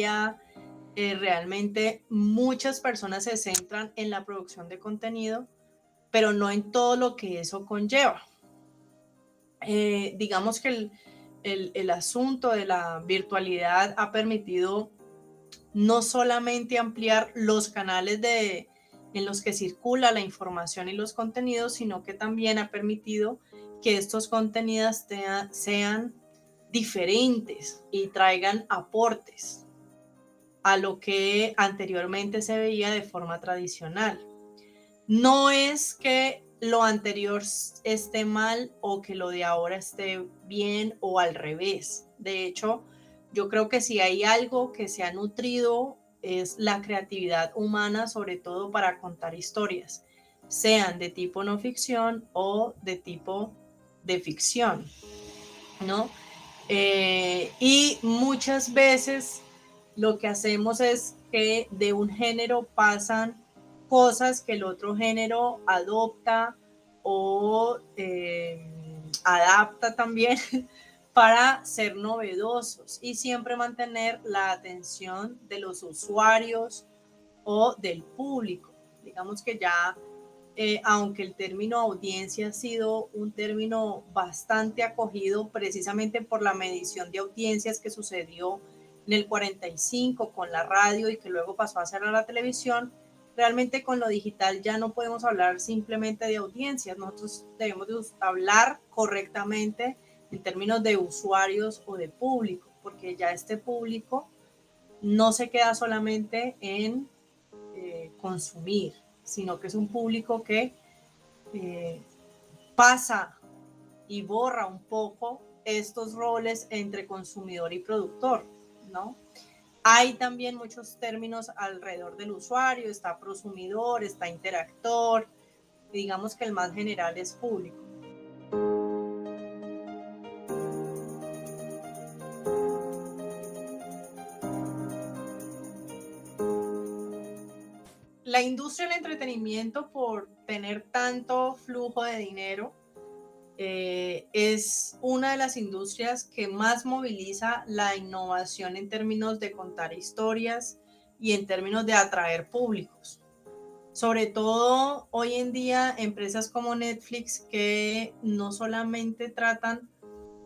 día realmente muchas personas se centran en la producción de contenido, pero no en todo lo que eso conlleva. Digamos que el asunto de la virtualidad ha permitido no solamente ampliar los canales en los que circula la información y los contenidos, sino que también ha permitido que estos contenidos sean diferentes y traigan aportes a lo que anteriormente se veía de forma tradicional. No es que lo anterior esté mal o que lo de ahora esté bien o al revés. De hecho, yo creo que si hay algo que se ha nutrido es la creatividad humana, sobre todo para contar historias, sean de tipo no ficción o de tipo de ficción, ¿no? Y muchas veces lo que hacemos es que de un género pasan cosas que el otro género adopta o adapta también para ser novedosos y siempre mantener la atención de los usuarios o del público. Digamos que ya aunque el término audiencia ha sido un término bastante acogido precisamente por la medición de audiencias que sucedió en el 45 con la radio y que luego pasó a ser a la televisión, realmente con lo digital ya no podemos hablar simplemente de audiencias, nosotros debemos de hablar correctamente en términos de usuarios o de público, porque ya este público no se queda solamente en consumir, sino que es un público que eh, pasa y borra un poco estos roles entre consumidor y productor, ¿no? Hay también muchos términos alrededor del usuario, está prosumidor, está interactor, digamos que el más general es público. La industria del entretenimiento, por tener tanto flujo de dinero, es una de las industrias que más moviliza la innovación en términos de contar historias y en términos de atraer públicos. Sobre todo hoy en día, empresas como Netflix que no solamente tratan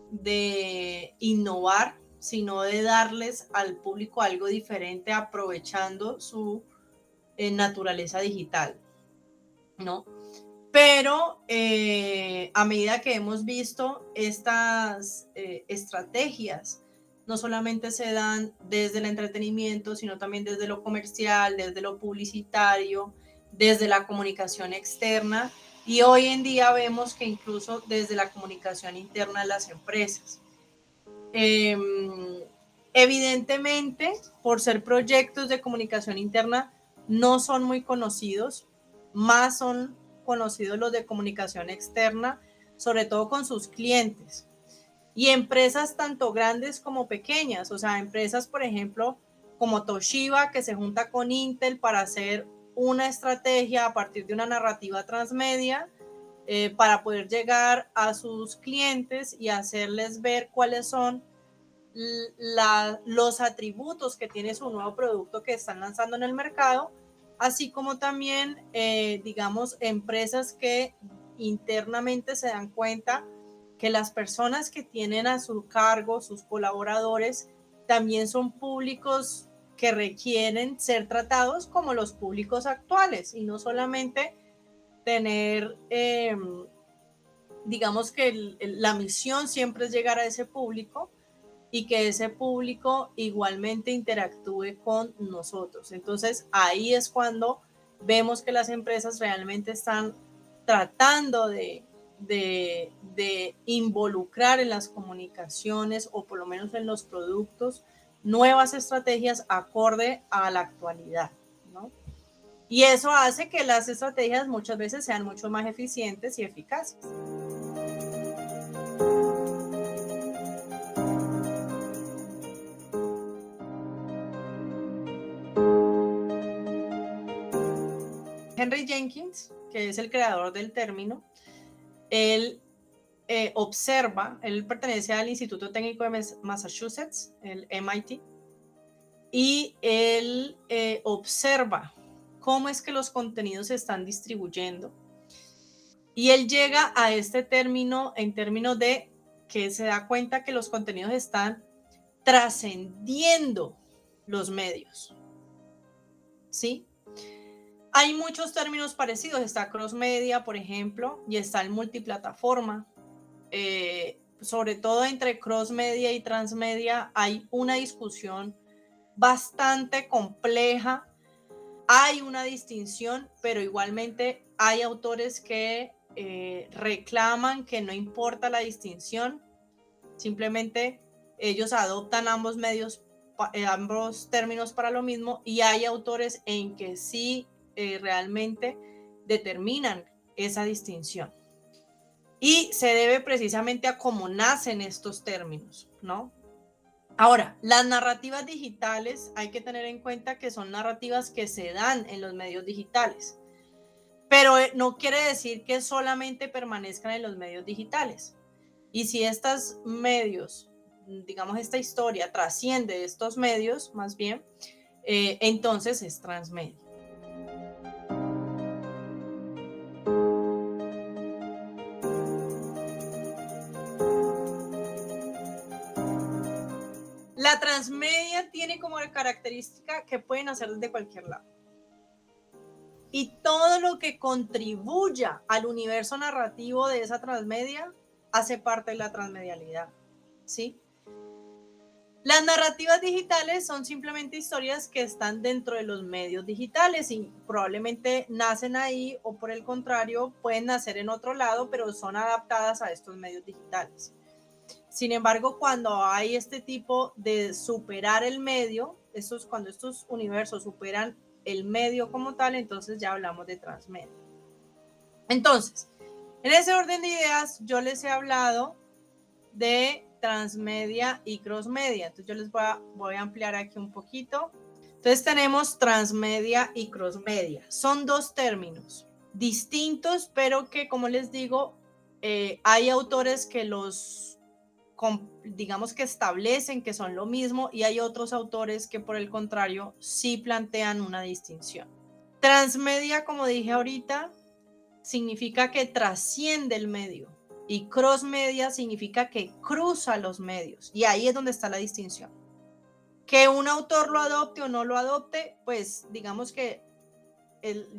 de innovar, sino de darles al público algo diferente aprovechando su naturaleza digital, ¿no? Pero a medida que hemos visto estas estrategias, no solamente se dan desde el entretenimiento, sino también desde lo comercial, desde lo publicitario, desde la comunicación externa y hoy en día vemos que incluso desde la comunicación interna de las empresas. Eh, Evidentemente, por ser proyectos de comunicación interna, no son muy conocidos, más son conocidos los de comunicación externa, sobre todo con sus clientes. Y empresas tanto grandes como pequeñas, o sea, empresas, por ejemplo, como Toshiba, que se junta con Intel para hacer una estrategia a partir de una narrativa transmedia para poder llegar a sus clientes y hacerles ver cuáles son los atributos que tiene su nuevo producto que están lanzando en el mercado, así como también, digamos, empresas que internamente se dan cuenta que las personas que tienen a su cargo, sus colaboradores, también son públicos que requieren ser tratados como los públicos actuales y no solamente tener, digamos que la misión siempre es llegar a ese público, y que ese público igualmente interactúe con nosotros. Entonces ahí es cuando vemos que las empresas realmente están tratando de involucrar en las comunicaciones o por lo menos en los productos nuevas estrategias acorde a la actualidad, ¿no? Y eso hace que las estrategias muchas veces sean mucho más eficientes y eficaces. Henry Jenkins, que es el creador del término, él observa, él pertenece al Instituto Técnico de Massachusetts, el MIT, y él observa cómo es que los contenidos se están distribuyendo. Y él llega a este término en términos de que se da cuenta que los contenidos están trascendiendo los medios. ¿Sí? Hay muchos términos parecidos. Está cross-media, por ejemplo, y está el multiplataforma. Sobre todo entre cross-media y transmedia hay una discusión bastante compleja. Hay una distinción, pero igualmente hay autores que reclaman que no importa la distinción, simplemente ellos adoptan ambos medios, ambos términos para lo mismo, y hay autores en que sí realmente determinan esa distinción. Y se debe precisamente a cómo nacen estos términos, ¿no? Ahora, las narrativas digitales hay que tener en cuenta que son narrativas que se dan en los medios digitales, pero no quiere decir que solamente permanezcan en los medios digitales. Y si estos medios, digamos, esta historia trasciende de estos medios, más bien, entonces es transmedia. La transmedia tiene como característica que pueden hacer desde cualquier lado. Y todo lo que contribuya al universo narrativo de esa transmedia hace parte de la transmedialidad, ¿sí? Las narrativas digitales son simplemente historias que están dentro de los medios digitales y probablemente nacen ahí, o por el contrario pueden nacer en otro lado, pero son adaptadas a estos medios digitales. Sin embargo, cuando hay este tipo de superar el medio, cuando estos universos superan el medio como tal, entonces ya hablamos de transmedia. Entonces, en ese orden de ideas, yo les he hablado de transmedia y crossmedia. Entonces yo les voy a ampliar aquí un poquito. Entonces tenemos transmedia y crossmedia. Son dos términos distintos, pero que, como les digo, hay autores que los, digamos, que establecen que son lo mismo, y hay otros autores que, por el contrario, sí plantean una distinción. Transmedia, como dije ahorita, significa que trasciende el medio, y crossmedia significa que cruza los medios, y ahí es donde está la distinción. Que un autor lo adopte o no lo adopte, pues digamos que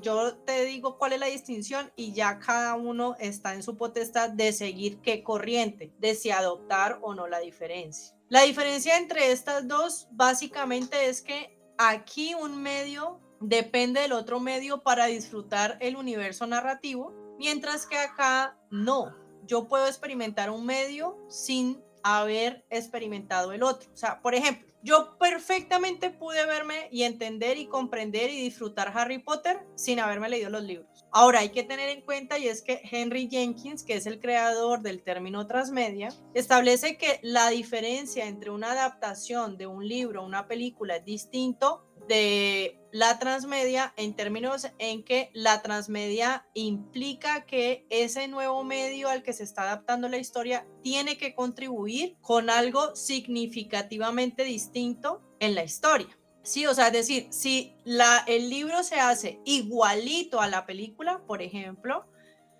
yo te digo cuál es la distinción, y ya cada uno está en su potestad de seguir qué corriente, de si adoptar o no la diferencia. La diferencia entre estas dos básicamente es que aquí un medio depende del otro medio para disfrutar el universo narrativo, mientras que acá no. Yo puedo experimentar un medio sin haber experimentado el otro. O sea, por ejemplo, yo perfectamente pude verme y entender y comprender y disfrutar Harry Potter sin haberme leído los libros. Ahora hay que tener en cuenta, y es que Henry Jenkins, que es el creador del término transmedia, establece que la diferencia entre una adaptación de un libro a una película es distinto de la transmedia, en términos en que la transmedia implica que ese nuevo medio al que se está adaptando la historia tiene que contribuir con algo significativamente distinto en la historia. Sí, o sea, es decir, si el libro se hace igualito a la película, por ejemplo,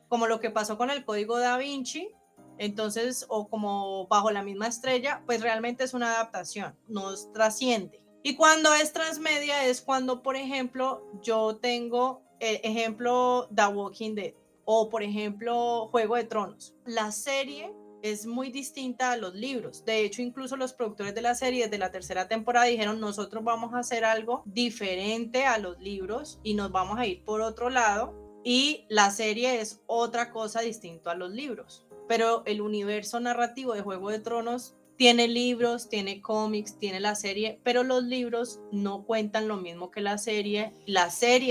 como lo que pasó con el Código Da Vinci, entonces, o como Bajo la misma estrella, pues realmente es una adaptación, nos trasciende. Y cuando es transmedia es cuando, por ejemplo, yo tengo, ejemplo, The Walking Dead, o por ejemplo, Juego de Tronos. La serie es muy distinta a los libros. De hecho, incluso los productores de la serie de la tercera temporada dijeron: nosotros vamos a hacer algo diferente a los libros y nos vamos a ir por otro lado, y la serie es otra cosa distinto a los libros. Pero el universo narrativo de Juego de Tronos tiene libros, tiene cómics, tiene la serie, pero los libros no cuentan lo mismo que la serie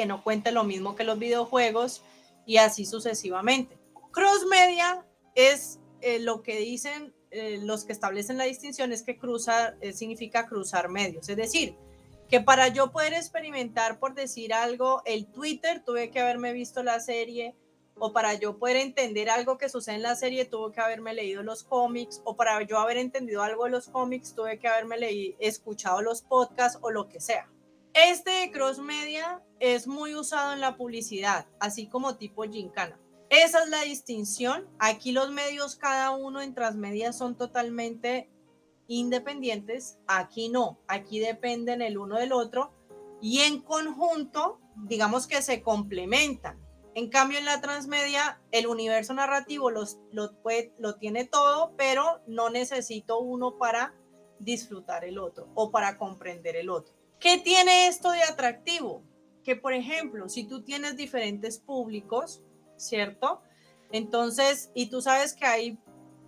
no cuenta lo mismo que los videojuegos, y así sucesivamente. Crossmedia es lo que dicen los que establecen la distinción, es que significa cruzar medios, es decir, que para yo poder experimentar, por decir algo, el Twitter, tuve que haberme visto la serie, o para yo poder entender algo que sucede en la serie tuve que haberme leído los cómics, o para yo haber entendido algo de los cómics tuve que haberme escuchado los podcasts o lo que sea. Este cross media es muy usado en la publicidad, así como tipo gincana. Esa es la distinción. Aquí los medios, cada uno en transmedia, son totalmente independientes. Aquí no, aquí dependen el uno del otro y en conjunto, digamos que se complementan. En cambio, en la transmedia, el universo narrativo lo tiene todo, pero no necesito uno para disfrutar el otro o para comprender el otro. ¿Qué tiene esto de atractivo? Que, por ejemplo, si tú tienes diferentes públicos, ¿cierto? Entonces, y tú sabes que hay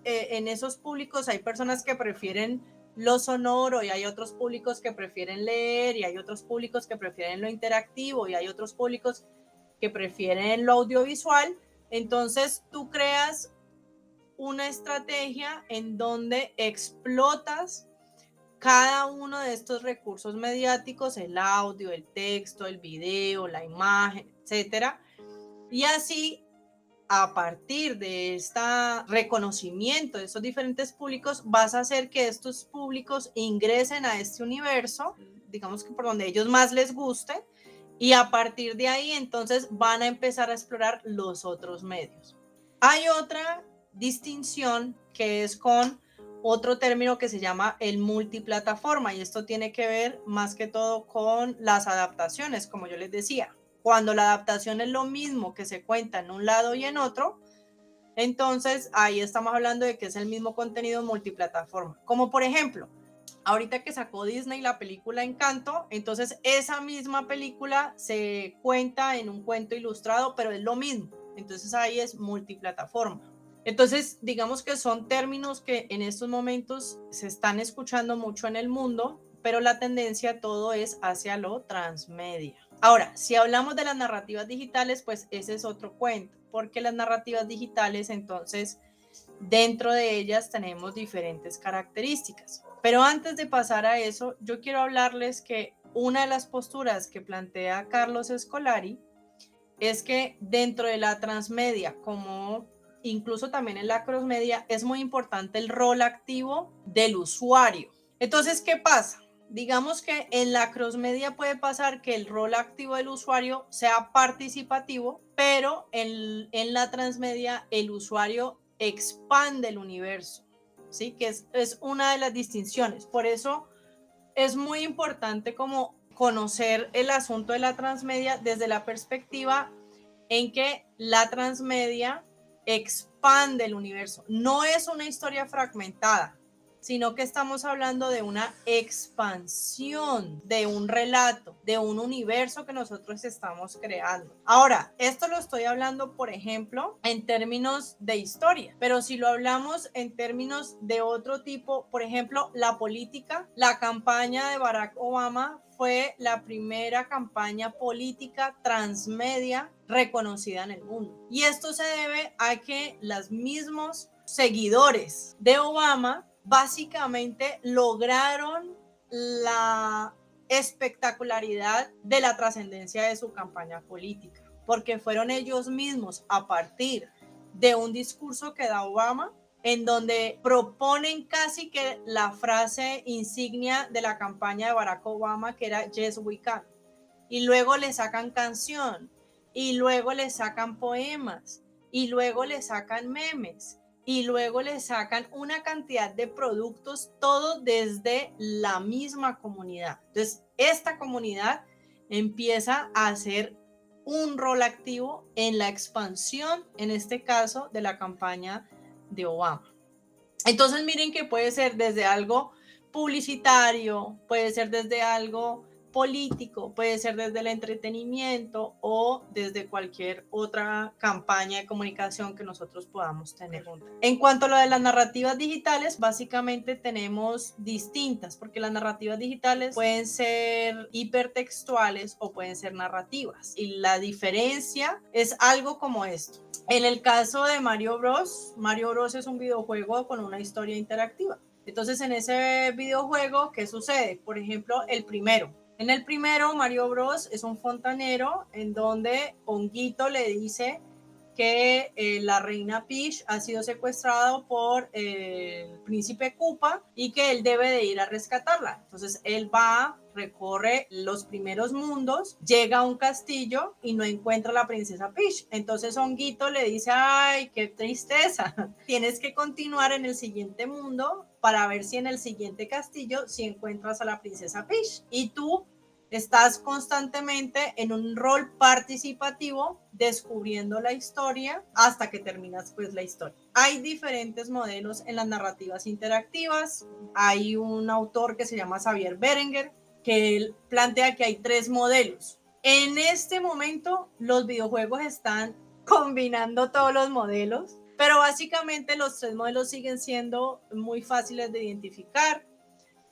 en esos públicos hay personas que prefieren lo sonoro y hay otros públicos que prefieren leer y hay otros públicos que prefieren lo interactivo y hay otros públicos que prefieren lo audiovisual. Entonces tú creas una estrategia en donde explotas cada uno de estos recursos mediáticos, el audio, el texto, el video, la imagen, etcétera. Y así, a partir de este reconocimiento de estos diferentes públicos, vas a hacer que estos públicos ingresen a este universo, digamos que por donde ellos más les guste, y a partir de ahí entonces van a empezar a explorar los otros medios. Hay otra distinción que es con otro término que se llama el multiplataforma, y esto tiene que ver más que todo con las adaptaciones, como yo les decía. Cuando la adaptación es lo mismo que se cuenta en un lado y en otro, entonces ahí estamos hablando de que es el mismo contenido multiplataforma. Como por ejemplo, ahorita que sacó Disney la película Encanto, entonces esa misma película se cuenta en un cuento ilustrado, pero es lo mismo. Entonces ahí es multiplataforma. Entonces, digamos que son términos que en estos momentos se están escuchando mucho en el mundo, pero la tendencia todo es hacia lo transmedia. Ahora, si hablamos de las narrativas digitales, pues ese es otro cuento, porque las narrativas digitales, entonces, dentro de ellas tenemos diferentes características. Pero antes de pasar a eso, yo quiero hablarles que una de las posturas que plantea Carlos Scolari es que dentro de la transmedia, como incluso también en la crossmedia, es muy importante el rol activo del usuario. Entonces, ¿qué pasa? Digamos que en la crossmedia puede pasar que el rol activo del usuario sea participativo, pero en la transmedia el usuario expande el universo, ¿sí? Que es una de las distinciones. Por eso es muy importante como conocer el asunto de la transmedia desde la perspectiva en que la transmedia expande el universo. No es una historia fragmentada, sino que estamos hablando de una expansión de un relato, de un universo que nosotros estamos creando. Ahora, esto lo estoy hablando, por ejemplo, en términos de historia, pero si lo hablamos en términos de otro tipo, por ejemplo, la política, la campaña de Barack Obama fue la primera campaña política transmedia reconocida en el mundo. Y esto se debe a que los mismos seguidores de Obama básicamente lograron la espectacularidad de la trascendencia de su campaña política, porque fueron ellos mismos, a partir de un discurso que da Obama, en donde proponen casi que la frase insignia de la campaña de Barack Obama, que era Yes We Can, y luego le sacan canción, y luego le sacan poemas, y luego le sacan memes, y luego le sacan una cantidad de productos, todo desde la misma comunidad. Entonces, esta comunidad empieza a hacer un rol activo en la expansión, en este caso, de la campaña de Obama. Entonces, miren que puede ser desde algo publicitario, puede ser desde algo político, puede ser desde el entretenimiento o desde cualquier otra campaña de comunicación que nosotros podamos tener. En cuanto a lo de las narrativas digitales, básicamente tenemos distintas, porque las narrativas digitales pueden ser hipertextuales o pueden ser narrativas. Y la diferencia es algo como esto. En el caso de Mario Bros es un videojuego con una historia interactiva. Entonces, en ese videojuego, ¿qué sucede? Por ejemplo, el primero. En el primero, Mario Bros es un fontanero en donde Honguito le dice que la reina Peach ha sido secuestrada por el príncipe Koopa y que él debe de ir a rescatarla. Entonces él va, recorre los primeros mundos, llega a un castillo y no encuentra a la princesa Peach. Entonces Honguito le dice, ay, qué tristeza, tienes que continuar en el siguiente mundo para ver si en el siguiente castillo si encuentras a la princesa Peach. Y tú estás constantemente en un rol participativo descubriendo la historia hasta que terminas pues la historia. Hay diferentes modelos en las narrativas interactivas. Hay un autor que se llama Xavier Berenguer que él plantea que hay 3 modelos. En este momento los videojuegos están combinando todos los modelos, pero básicamente los 3 modelos siguen siendo muy fáciles de identificar.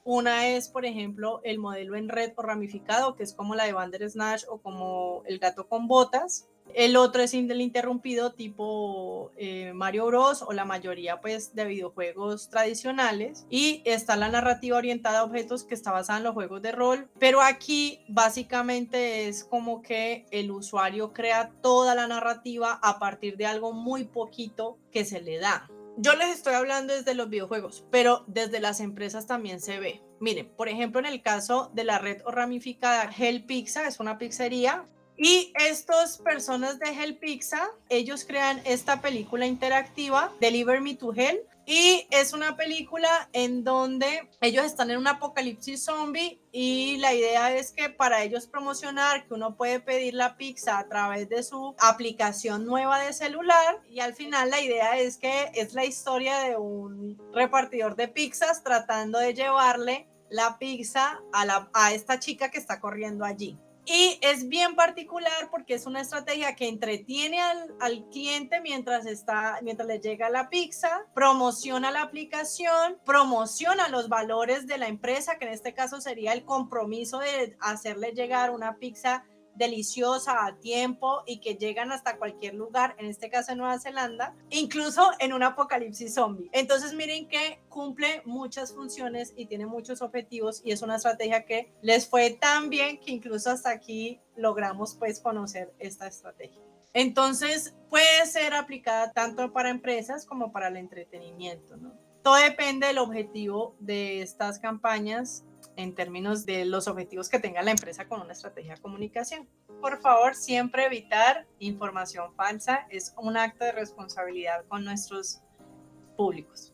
Una es, por ejemplo, el modelo en red o ramificado, que es como la de Bandersnatch o como el gato con botas. El otro es el interrumpido tipo Mario Bros o la mayoría pues de videojuegos tradicionales. Y está la narrativa orientada a objetos que está basada en los juegos de rol. Pero aquí básicamente es como que el usuario crea toda la narrativa a partir de algo muy poquito que se le da. Yo les estoy hablando desde los videojuegos, pero desde las empresas también se ve. Miren, por ejemplo, en el caso de la red o ramificada Hell Pizza, es una pizzería. Y estas personas de Hell Pizza, ellos crean esta película interactiva, Deliver Me to Hell, y es una película en donde ellos están en un apocalipsis zombie y la idea es que para ellos promocionar que uno puede pedir la pizza a través de su aplicación nueva de celular, y al final la idea es que es la historia de un repartidor de pizzas tratando de llevarle la pizza a esta chica que está corriendo allí. Y es bien particular porque es una estrategia que entretiene al cliente mientras le llega la pizza, promociona la aplicación, promociona los valores de la empresa, que en este caso sería el compromiso de hacerle llegar una pizza deliciosa a tiempo y que llegan hasta cualquier lugar, en este caso en Nueva Zelanda, incluso en un apocalipsis zombie. Entonces miren que cumple muchas funciones y tiene muchos objetivos y es una estrategia que les fue tan bien que incluso hasta aquí logramos pues conocer esta estrategia. Entonces puede ser aplicada tanto para empresas como para el entretenimiento, ¿no? Todo depende del objetivo de estas campañas en términos de los objetivos que tenga la empresa con una estrategia de comunicación. Por favor, siempre evitar información falsa. Es un acto de responsabilidad con nuestros públicos.